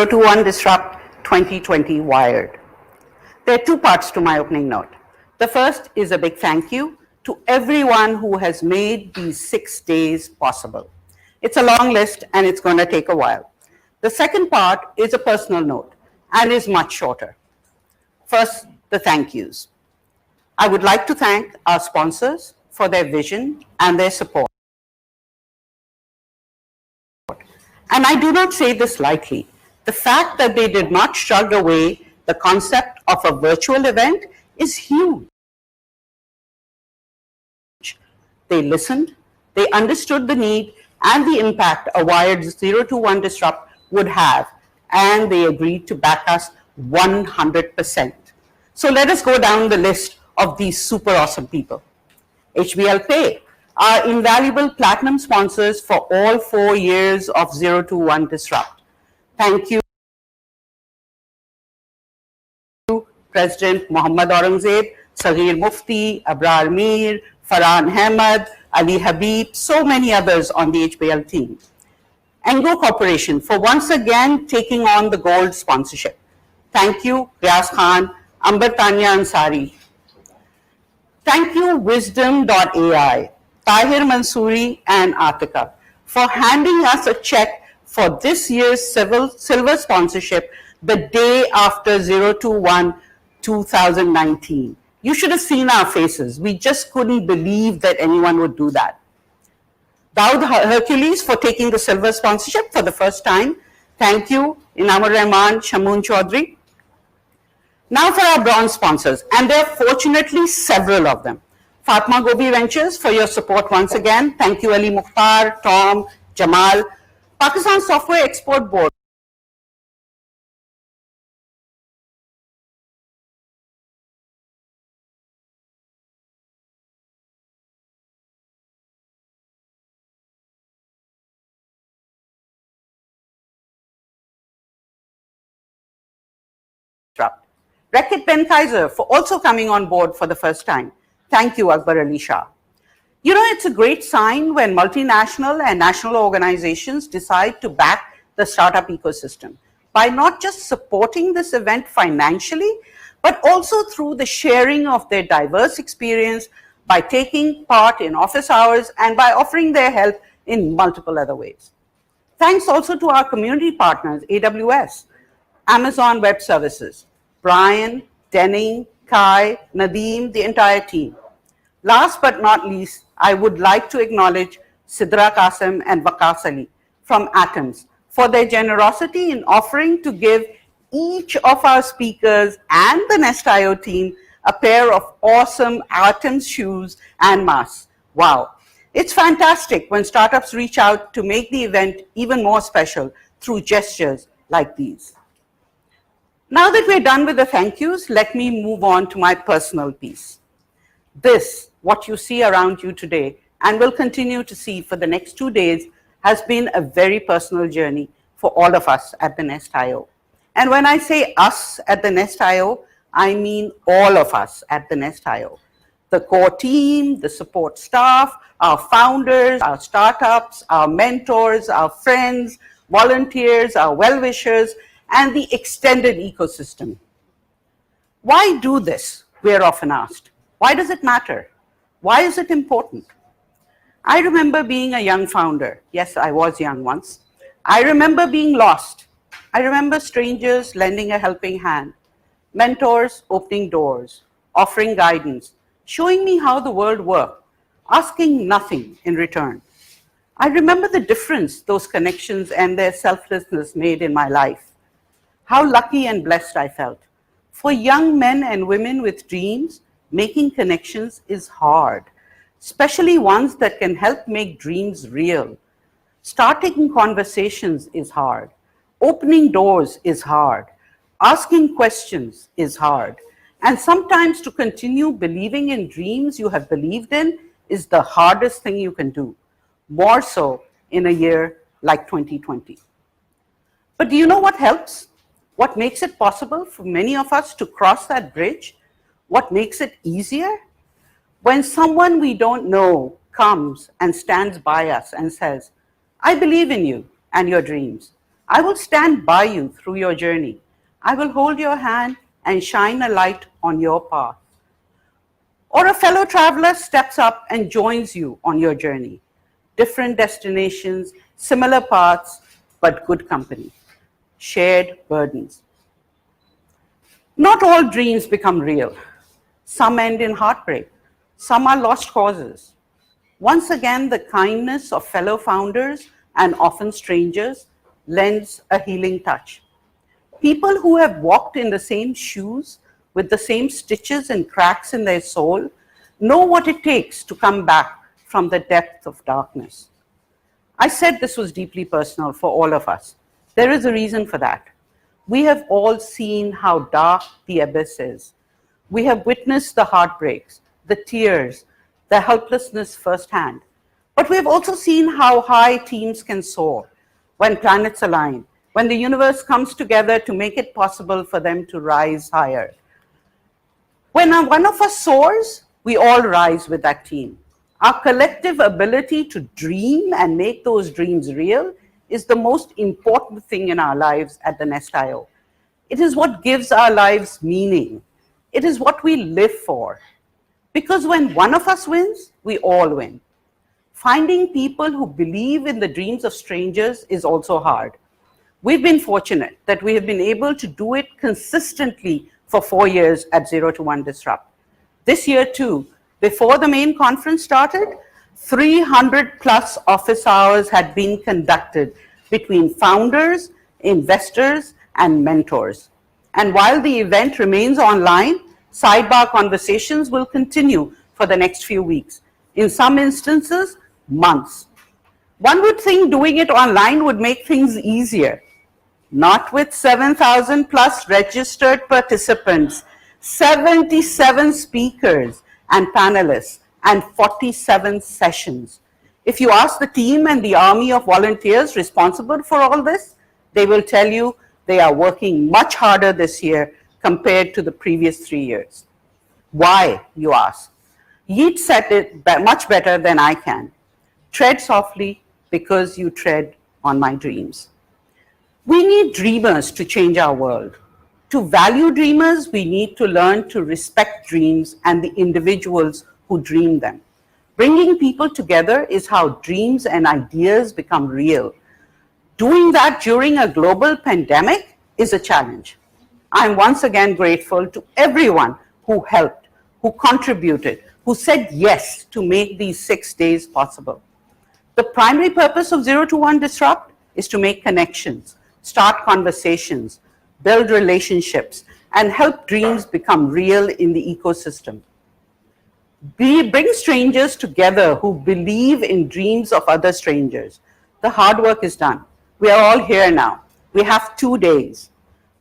021 Disrupt 2020 Wired. There are two parts to my opening note. The first is a big thank you to everyone who has made these 6 days possible. It's a long list and it's going to take a while. The second part is a personal note and is much shorter. First, the thank yous. I would like to thank our sponsors for their vision and their support. And I do not say this lightly. The fact that they did not shrug away the concept of a virtual event is huge. They listened, they understood the need and the impact a wired 021 Disrupt would have, and they agreed to back us 100%. So let us go down the list of these super awesome people. HBL Pay, our invaluable platinum sponsors for all 4 years of 021 Disrupt. Thank you, President Mohammad Aurangzeb, Saghir Mufti, Abrar Mir, Farhan Ahmed, Ali Habib, so many others on the HBL team. Engo Corporation for once again taking on the gold sponsorship. Thank you, Riaz Khan, Amber Tanya Ansari. Thank you, Wisdom.ai, Tahir Mansoori and Atika for handing us a check for this year's silver sponsorship the day after 021 2019. You should have seen our faces. We just couldn't believe that anyone would do that. Daud Hercules for taking the silver sponsorship for the first time. Thank you, Inamur Rahman, Shamoon Chaudhry. Now for our bronze sponsors, and there are fortunately several of them. Fatma Gobi Ventures for your support once again. Thank you, Ali Mukhtar, Tom, Jamal. Pakistan Software Export Board. Reckitt Benckiser for also coming on board for the first time. Thank you, Akbar Ali Shah. You know, it's a great sign when multinational and national organizations decide to back the startup ecosystem by not just supporting this event financially, but also through the sharing of their diverse experience by taking part in office hours and by offering their help in multiple other ways. Thanks also to our community partners, AWS, Amazon Web Services, Brian, Denning, Kai, Nadeem, the entire team. Last but not least, I would like to acknowledge Sidra Qasim and Waqas Ali from Atoms for their generosity in offering to give each of our speakers and the Nest.io team a pair of awesome Atoms shoes and masks. Wow. It's fantastic when startups reach out to make the event even more special through gestures like these. Now that we're done with the thank yous, let me move on to my personal piece. This, what you see around you today, and will continue to see for the next 2 days, has been a very personal journey for all of us at the Nest.io. And when I say us at the Nest.io, I mean all of us at the Nest.io. The core team, the support staff, our founders, our startups, our mentors, our friends, volunteers, our well-wishers, and the extended ecosystem. Why do this? We are often asked. Why does it matter? Why is it important? I remember being a young founder. Yes, I was young once. I remember being lost. I remember strangers lending a helping hand, mentors opening doors, offering guidance, showing me how the world worked, asking nothing in return. I remember the difference those connections and their selflessness made in my life. How lucky and blessed I felt. For young men and women with dreams, making connections is hard, especially ones that can help make dreams real. Starting conversations is hard. Opening doors is hard. Asking questions is hard. And sometimes to continue believing in dreams you have believed in is the hardest thing you can do, more so in a year like 2020. But do you know what helps? What makes it possible for many of us to cross that bridge? What makes it easier? When someone we don't know comes and stands by us and says, I believe in you and your dreams. I will stand by you through your journey. I will hold your hand and shine a light on your path. Or a fellow traveler steps up and joins you on your journey. Different destinations, similar paths, but good company. Shared burdens. Not all dreams become real. Some end in heartbreak. Some are lost causes. Once again, the kindness of fellow founders and often strangers lends a healing touch. People who have walked in the same shoes with the same stitches and cracks in their soul know what it takes to come back from the depth of darkness. I said this was deeply personal for all of us. There is a reason for that. We have all seen how dark the abyss is. We have witnessed the heartbreaks, the tears, the helplessness firsthand. But we have also seen how high teams can soar when planets align, when the universe comes together to make it possible for them to rise higher. When one of us soars, we all rise with that team. Our collective ability to dream and make those dreams real is the most important thing in our lives at the Nest.io. It is what gives our lives meaning. It is what we live for. Because when one of us wins, we all win. Finding people who believe in the dreams of strangers is also hard. We've been fortunate that we have been able to do it consistently for 4 years at 0 to 1 Disrupt. This year too, before the main conference started, 300 plus office hours had been conducted between founders, investors, and mentors. And while the event remains online, sidebar conversations will continue for the next few weeks, in some instances, months. One would think doing it online would make things easier. Not with 7,000 plus registered participants, 77 speakers and panelists, and 47 sessions. If you ask the team and the army of volunteers responsible for all this, they will tell you they are working much harder this year compared to the previous 3 years. Why, you ask? Yeet said it much better than I can. Tread softly because you tread on my dreams. We need dreamers to change our world. To value dreamers, we need to learn to respect dreams and the individuals who dream them. Bringing people together is how dreams and ideas become real. Doing that during a global pandemic is a challenge. I'm once again grateful to everyone who helped, who contributed, who said yes to make these 6 days possible. The primary purpose of 0 to 1 Disrupt is to make connections, start conversations, build relationships, and help dreams become real in the ecosystem. Bring strangers together who believe in dreams of other strangers. The hard work is done. We are all here now. We have 2 days.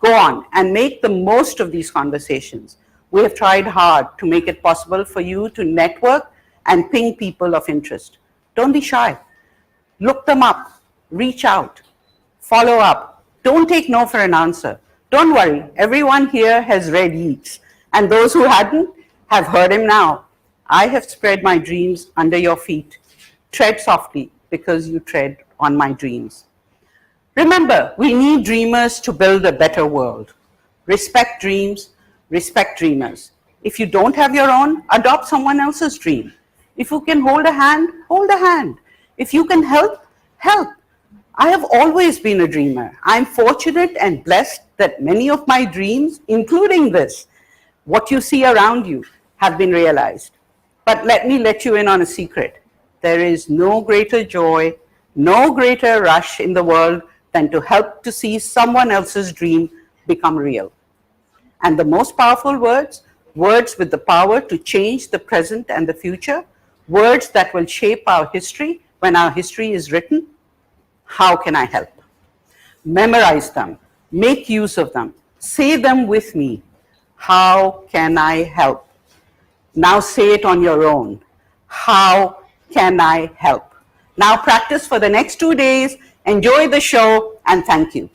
Go on and make the most of these conversations. We have tried hard to make it possible for you to network and ping people of interest. Don't be shy. Look them up. Reach out. Follow up. Don't take no for an answer. Don't worry. Everyone here has read Yeats. And those who hadn't have heard him now. I have spread my dreams under your feet. Tread softly because you tread on my dreams. Remember, we need dreamers to build a better world. Respect dreams, respect dreamers. If you don't have your own, adopt someone else's dream. If you can hold a hand, hold a hand. If you can help, help. I have always been a dreamer. I'm fortunate and blessed that many of my dreams, including this, what you see around you, have been realized. But let me let you in on a secret. There is no greater joy, no greater rush in the world than to help to see someone else's dream become real. And the most powerful words, words with the power to change the present and the future, words that will shape our history when our history is written. How can I help? Memorize them, make use of them, say them with me. How can I help? Now say it on your own. How can I help? Now practice for the next 2 days. Enjoy the show and thank you.